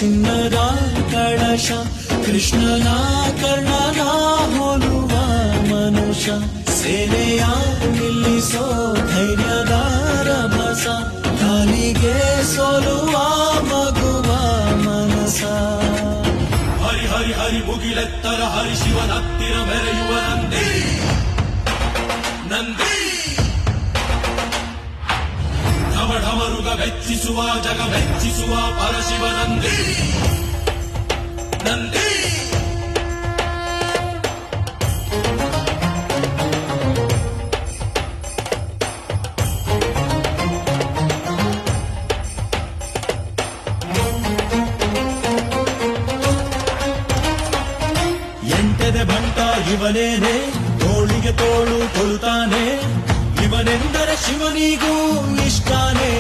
ಚಿನ್ನದ ಕಳಶ ಕೃಷ್ಣನ ಕರ್ಣನ ಹೋಲುವ ಮನುಷ್ಯ ಸೇನೆಯ ನಿಲ್ಲಿಸೋ ಧೈರ್ಯದ ರಭಸ ಕಾಲಿಗೆ ಸೋಲುವ ಮಗುವ ಮನಸ ಹರಿ ಹರಿ ಹರಿ ಮುಗಿಲೆತ್ತರ ಹರಿ ಶಿವನತ್ತಿರ ಮೆರೆಯುವ ನಂದಿ ನಂದಿ ಢಮ ಢಮರುಗ ವೆಚ್ಚಿಸುವ ಜಗ ಮೆಚ್ಚಿಸುವ ಪರಶಿವ ನಂದಿ ನಂದಿ ಎಂಟೆದೆ ಬಂಟ ಇವನೇನೆ ತೋಳಿಗೆ ತೋಳು ಕೊಡುತ್ತಾನೆ ಇವನೆಂದರೆ ಶಿವನಿಗೂ ಇಷ್ಟಾನೆ.